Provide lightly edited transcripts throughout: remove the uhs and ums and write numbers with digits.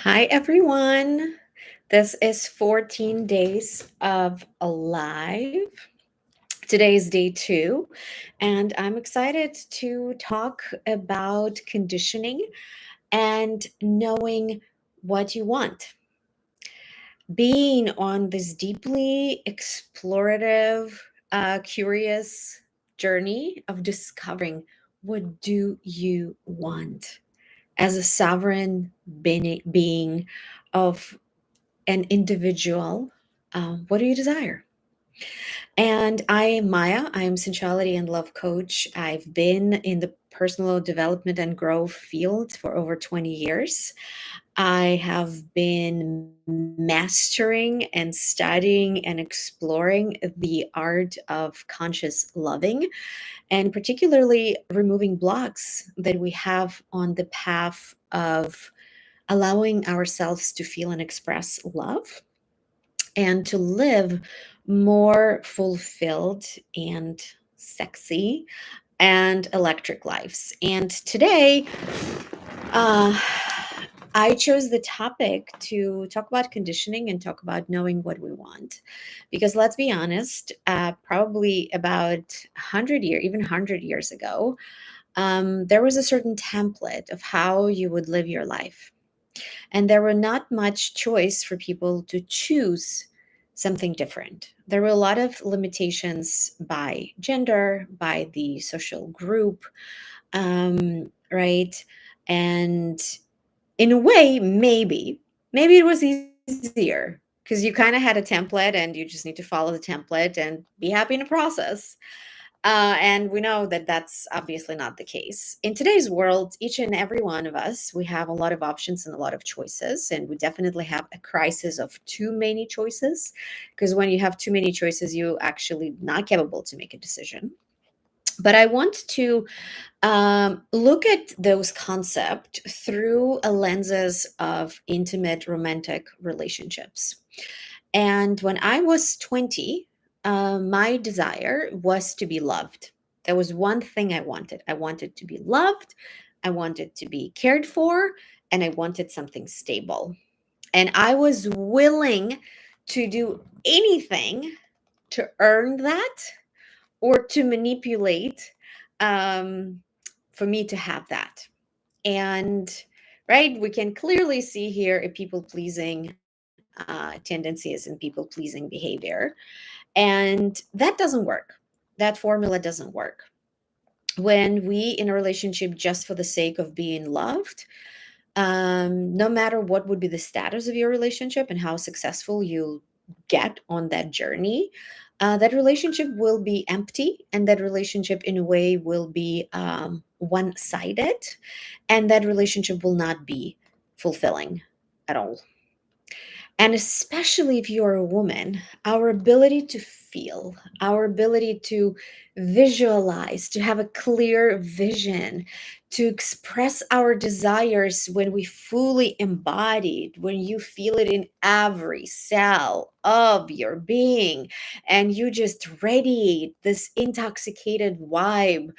Hi, everyone. This is 14 days of alive. Today is day 2, and I'm excited to talk about conditioning and knowing what you want. Being on this deeply explorative, curious journey of discovering what do you want as a sovereign being of an individual. What do you desire? And I am Maya. I am sensuality and love coach. I've been in the personal development and growth field for over 20 years. I have been mastering and studying and exploring the art of conscious loving, and particularly removing blocks that we have on the path of allowing ourselves to feel and express love and to live more fulfilled and sexy and electric lives. And today, uh, I chose the topic to talk about conditioning and talk about knowing what we want. Because let's be honest, probably about 100 years, even 100 years ago, there was a certain template of how you would live your life. And there were not much choice for people to choose something different. There were a lot of limitations by gender, by the social group, right? And in a way, maybe it was easier because you kind of had a template and you just need to follow the template and be happy in the process. And we know that that's obviously not the case. In today's world, each and every one of us, we have a lot of options and a lot of choices. And we definitely have a crisis of too many choices. Because when you have too many choices, you actually not capable to make a decision. But I want to look at those concepts through a lenses of intimate romantic relationships. And when I was 20, my desire was to be loved. There was one thing I wanted. I wanted to be loved, I wanted to be cared for, and I wanted something stable. And I was willing to do anything to earn that or to manipulate um, for me to have that. And right, we can clearly see here a people pleasing tendencies and people pleasing behavior. And that doesn't work. That formula doesn't work. When we in a relationship just for the sake of being loved, no matter what would be the status of your relationship and how successful you get on that journey, that relationship will be empty, and that relationship, in a way, will be one sided, and that relationship will not be fulfilling at all. And especially if you're a woman, our ability to feel, our ability to visualize, to have a clear vision, to express our desires when we fully embodied, when you feel it in every cell of your being, and you just radiate this intoxicated vibe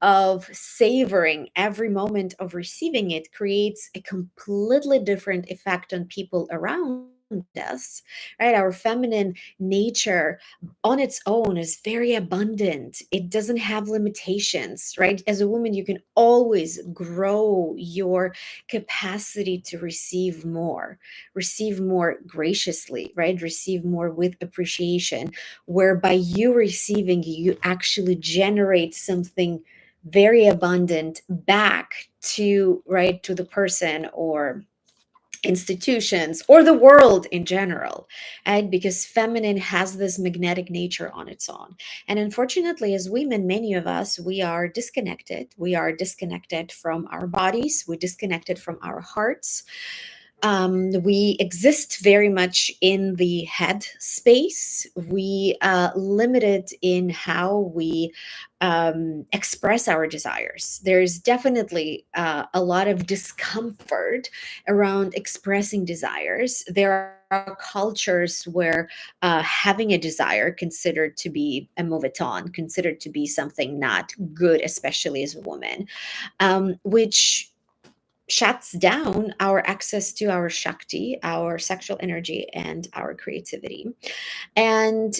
of savoring every moment of receiving it, creates a completely different effect on people around us, right? Our feminine nature on its own is very abundant. It doesn't have limitations, right? As a woman, you can always grow your capacity to receive more graciously, right? Receive more with appreciation, where by you receiving, you actually generate something very abundant back to, right, to the person or institutions or the world in general, right? Because feminine has this magnetic nature on its own. And unfortunately, as women, many of us, we are disconnected. We are disconnected from our bodies, we're disconnected from our hearts. We exist very much in the head space. We limited in how we express our desires. There's definitely a lot of discomfort around expressing desires. There are cultures where having a desire considered to be a mauvais ton, considered to be something not good, especially as a woman, which shuts down our access to our Shakti, our sexual energy, and our creativity. And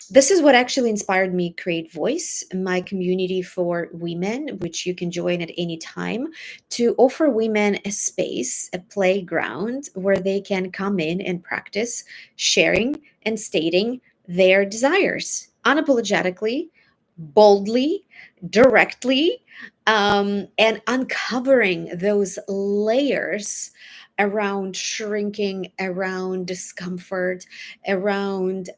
this is what actually inspired me create Voice, my community for women, which you can join at any time, to offer women a space, a playground where they can come in and practice sharing and stating their desires unapologetically, boldly, directly, and uncovering those layers around shrinking, around discomfort, around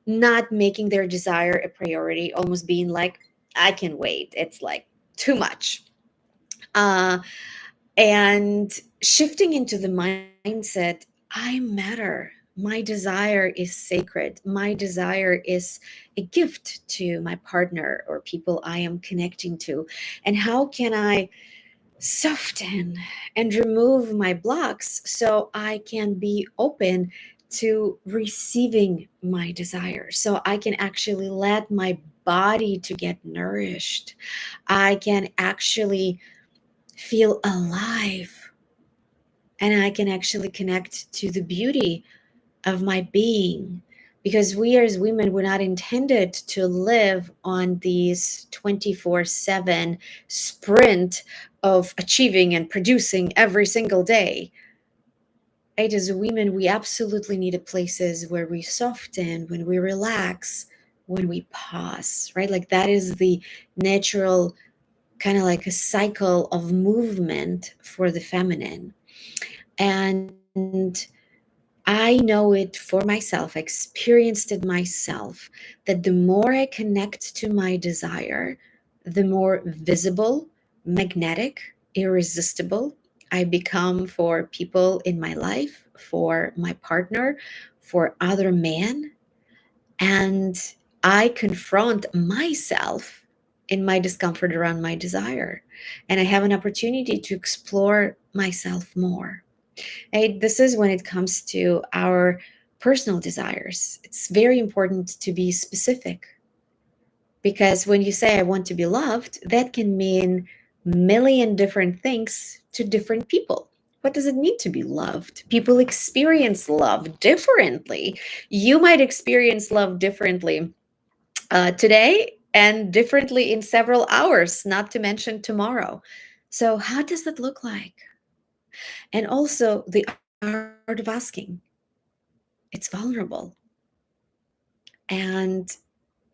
not making their desire a priority, almost being like, I can wait. It's like too much. Uh, and shifting into the mindset, I matter. My desire is sacred. My desire is a gift to my partner or people I am connecting to. And how can I soften and remove my blocks so I can be open to receiving my desire, so I can actually let my body to get nourished. I can actually feel alive, and I can actually connect to the beauty of my being, because we as women were not intended to live on these 24/7 sprint of achieving and producing every single day. Right? As women, we absolutely needed places where we soften, when we relax, when we pause, right? Like that is the natural kind of like a cycle of movement for the feminine. And I know it for myself, I experienced it myself, that the more I connect to my desire, the more visible, magnetic, irresistible I become for people in my life, for my partner, for other men. And I confront myself in my discomfort around my desire. And I have an opportunity to explore myself more. Right? This is when it comes to our personal desires. It's very important to be specific, because when you say I want to be loved, that can mean million different things to different people. What does it mean to be loved? People experience love differently. You might experience love differently today and differently in several hours, not to mention tomorrow. So, how does that look like? And also the art of asking. It's vulnerable, and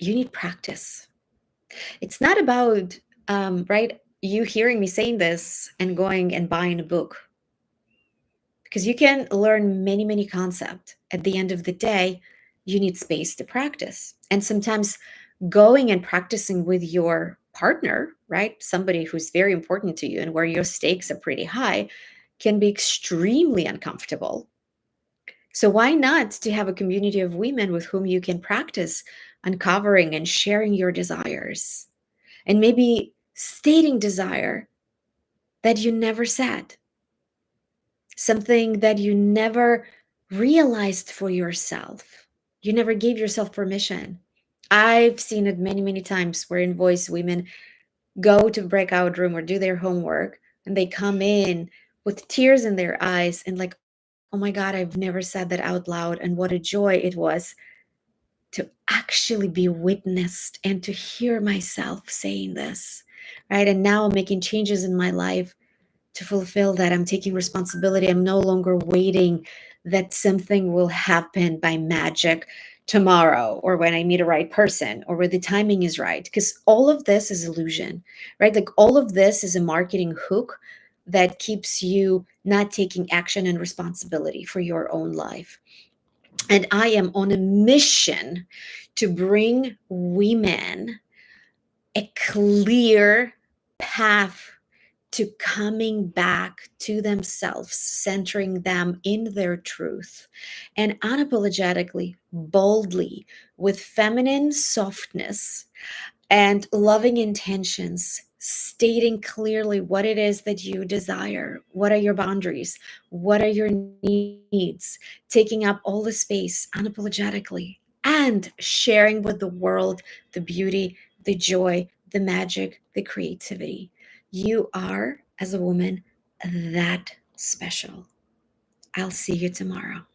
you need practice. It's not about, right, you hearing me saying this and going and buying a book, because you can learn many, many concepts. At the end of the day, you need space to practice. And sometimes going and practicing with your partner, right, somebody who's very important to you and where your stakes are pretty high, can be extremely uncomfortable. So why not to have a community of women with whom you can practice uncovering and sharing your desires, and maybe stating desire that you never said, something that you never realized for yourself. You never gave yourself permission. I've seen it many, many times where in Voice women go to breakout room or do their homework, and they come in with tears in their eyes and like, oh my God, I've never said that out loud. And what a joy it was to actually be witnessed and to hear myself saying this, right? And now I'm making changes in my life to fulfill that. I'm taking responsibility. I'm no longer waiting that something will happen by magic tomorrow or when I meet a right person or where the timing is right. Because all of this is illusion, right? Like all of this is a marketing hook that keeps you not taking action and responsibility for your own life. And I am on a mission to bring women a clear path to coming back to themselves, centering them in their truth, and unapologetically, boldly, with feminine softness and loving intentions, stating clearly what it is that you desire. What are your boundaries? What are your needs? Taking up all the space unapologetically and sharing with the world the beauty, the joy, the magic, the creativity. You are, as a woman, that special. I'll see you tomorrow.